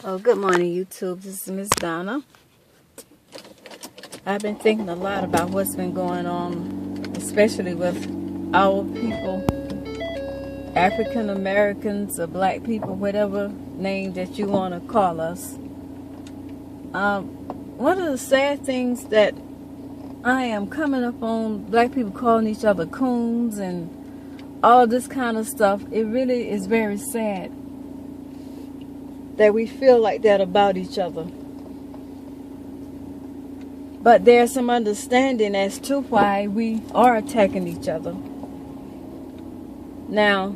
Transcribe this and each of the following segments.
Oh, good morning, YouTube. This is Miss Donna. I've been thinking a lot about what's been going on, especially with our people, African Americans or black people, whatever name that you want to call us. One of the sad things that I am coming up on, black people calling each other coons and all this kind of stuff. It really is very sad that we feel like that about each other. But there's some understanding as to why we are attacking each other. Now,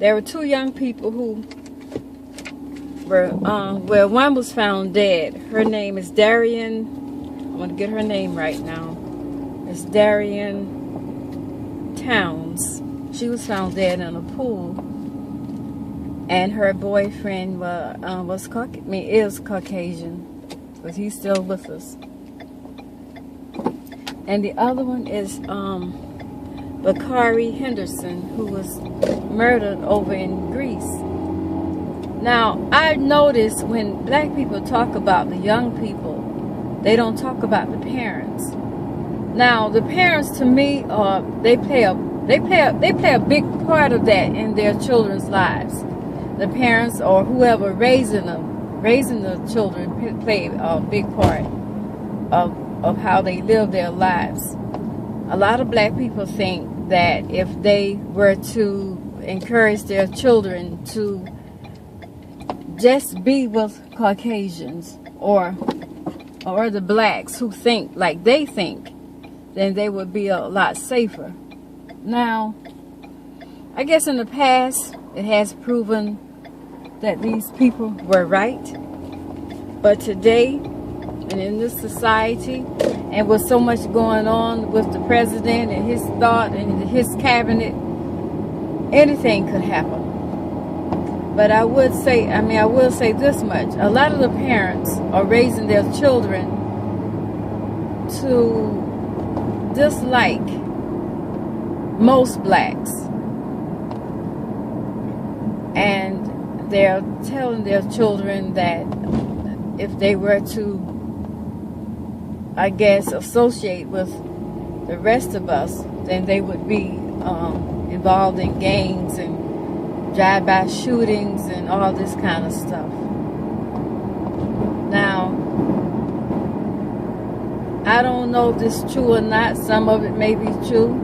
there were two young people who were, one was found dead. Her name is Darian. I'm going to get her name right now. It's Darian Towns. She was found dead in a pool. And her boyfriend is Caucasian, but he's still with us. And the other one is Bakari Henderson, who was murdered over in Greece. Now, I noticed when black people talk about the young people, they don't talk about the parents. Now, the parents, to me, they play a big part of that in their children's lives. The parents or whoever raising the children play a big part of how they live their lives. A lot of black people think that if they were to encourage their children to just be with Caucasians or the blacks who think like they think, then they would be a lot safer. Now, I guess in the past it has proven that these people were right, but today and in this society, and with so much going on with the president and his thought and his cabinet, anything could happen. But I will say this much: a lot of the parents are raising their children to dislike most blacks, and they're telling their children that if they were to, I guess, associate with the rest of us, then they would be involved in gangs and drive-by shootings and all this kind of stuff. Now, I don't know if this is true or not. Some of it may be true,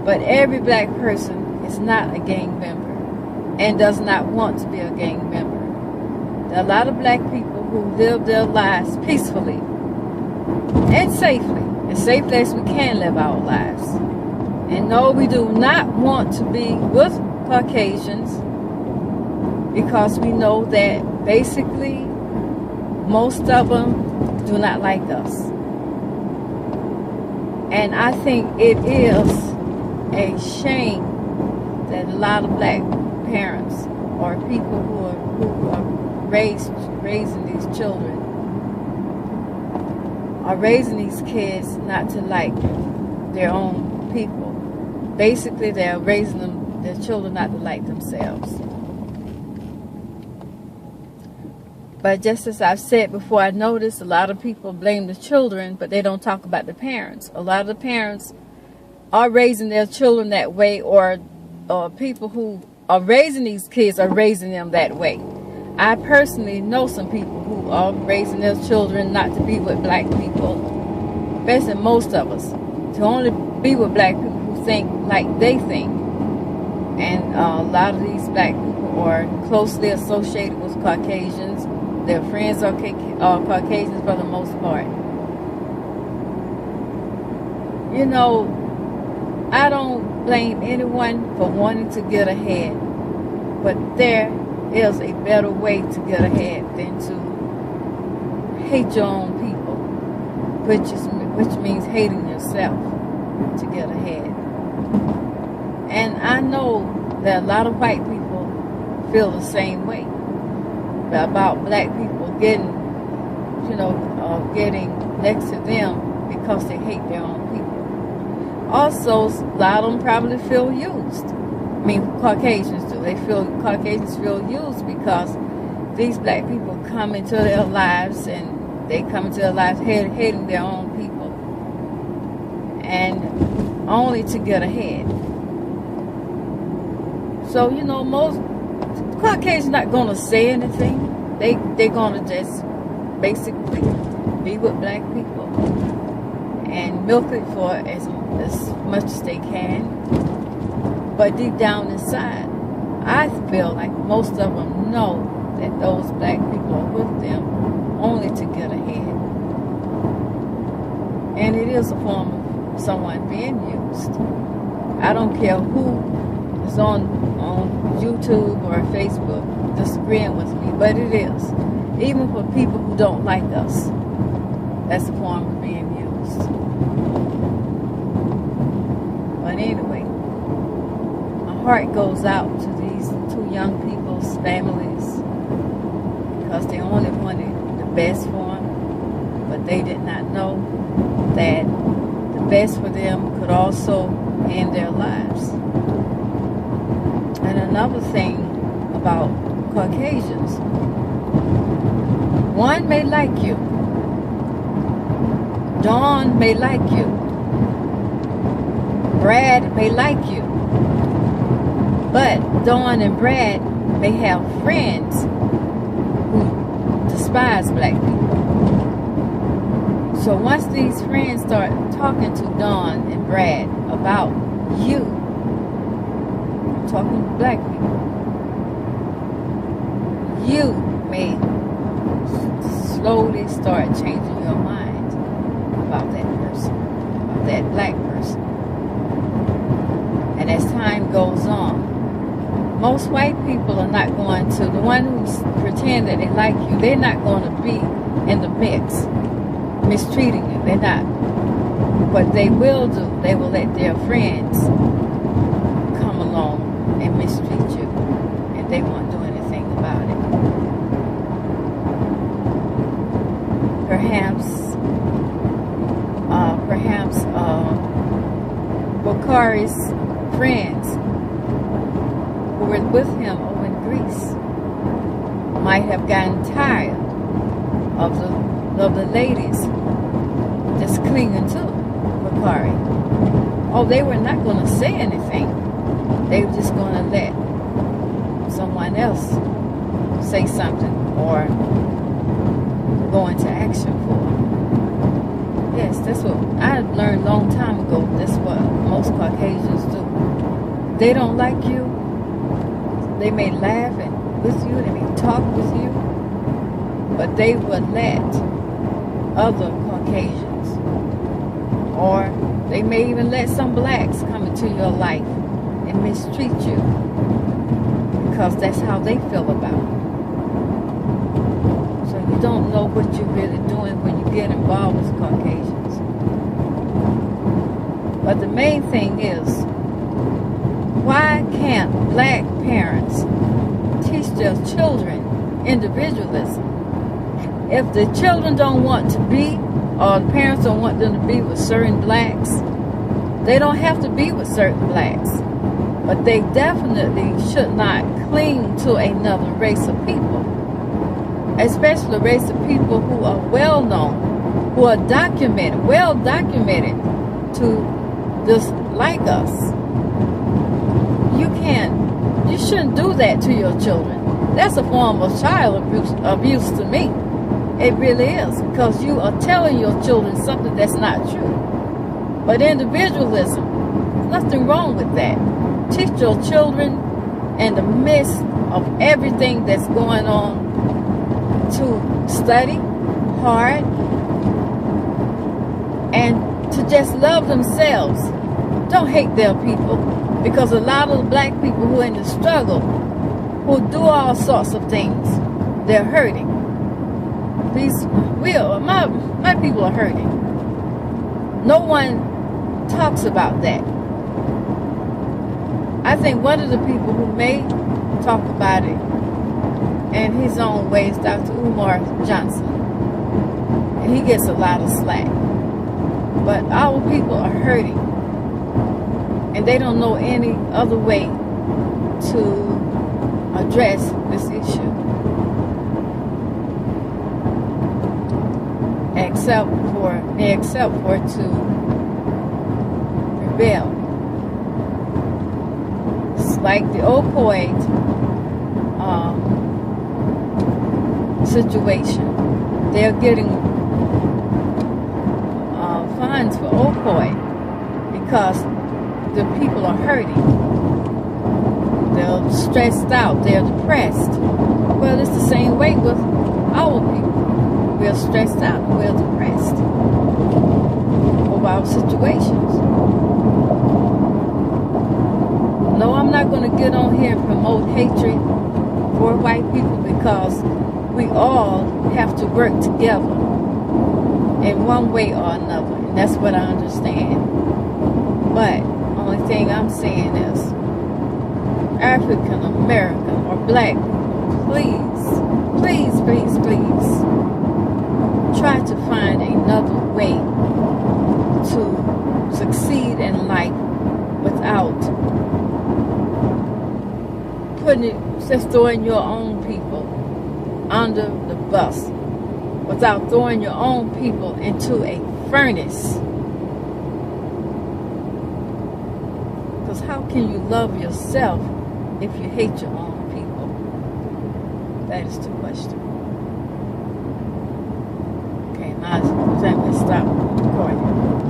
but every black person is not a gang member and does not want to be a gang member. There are a lot of black people who live their lives peacefully and safely, as safely as we can live our lives. And no, we do not want to be with Caucasians, because we know that basically most of them do not like us. And I think it is a shame that a lot of black parents or people who are raising these children are raising these kids not to like their own people. Basically, they're raising their children not to like themselves. But just as I've said before, I noticed a lot of people blame the children, but they don't talk about the parents. A lot of the parents are raising their children that way, or people who are raising these kids are raising them that way. I personally know some people who are raising their children not to be with black people, especially most of us, to only be with black people who think like they think. And a lot of these black people are closely associated with Caucasians. Their friends are Caucasians for the most part. You know, I don't blame anyone for wanting to get ahead, but there is a better way to get ahead than to hate your own people, which means hating yourself to get ahead. And I know that a lot of white people feel the same way about black people getting next to them because they hate their own people. Also, a lot of them probably feel used. I mean, Caucasians do. Caucasians feel used because these black people come into their lives, and they come into their lives hating their own people, and only to get ahead. So, you know, most Caucasians not going to say anything. They're going to just basically be with black people and milk it for as much as they can. But deep down inside, I feel like most of them know that those black people are with them only to get ahead. And it is a form of someone being used. I don't care who is on YouTube or Facebook disagreeing with me, but it is. Even for people who don't like us, that's a form of being used. But anyway, my heart goes out to these two young people's families, because they only wanted the best for them, but they did not know that the best for them could also end their lives. And another thing about Caucasians, one may like you, Dawn may like you, Brad may like you, but Dawn and Brad may have friends who despise black people. So once these friends start talking to Dawn and Brad about you, I'm talking to black people, you may slowly start changing your mind about that person, about that black person. And as time goes on, most white people are not going to, the one who pretend that they like you, they're not going to be in the mix mistreating you. They're not. What they will do, they will let their friends come along and mistreat you, and they won't do anything about it. Perhaps Bakari's friends who were with him over in Greece might have gotten tired of the ladies just clinging to Bakari. Oh, they were not going to say anything. They were just going to let someone else say something or go into action for it. Yes, that's what I learned a long time ago. That's what most Caucasians do. They don't like you. They may laugh with you. They may talk with you. But they would let other Caucasians, or they may even let some blacks come into your life and mistreat you, because that's how they feel about it. So you don't know what you're really doing when you get involved with Caucasians. But the main thing is, why can't black parents teach their children individualism? If the children don't want to be, or the parents don't want them to be with certain blacks, they don't have to be with certain blacks. But they definitely should not cling to another race of people, especially a race of people who are well known, who are well documented to dislike us. You shouldn't do that to your children. That's a form of child abuse to me. It really is, because you are telling your children something that's not true. But individualism, there's nothing wrong with that. Teach your children in the midst of everything that's going on to study hard and to just love themselves. Don't hate their people, because a lot of the black people who are in the struggle, who do all sorts of things, they're hurting. My people are hurting. No one talks about that. I think one of the people who may talk about it in his own way is Dr. Umar Johnson. And he gets a lot of slack. But our people are hurting. And they don't know any other way to address this issue. accept for it to rebel. It's like the opioid situation. They're getting funds for opioid because the people are hurting. They're stressed out. They're depressed. Well, it's the same way with our people. We're stressed out. We're depressed over our situations. No, I'm not going to get on here and promote hatred for white people because we all have to work together in one way or another. And that's what I understand. But only thing I'm saying is African American or black people, please try to find another way to succeed in life without just throwing your own people under the bus, without throwing your own people into a furnace. Because how can you love yourself if you hate your own people? That is the question. Okay, now let me stop recording.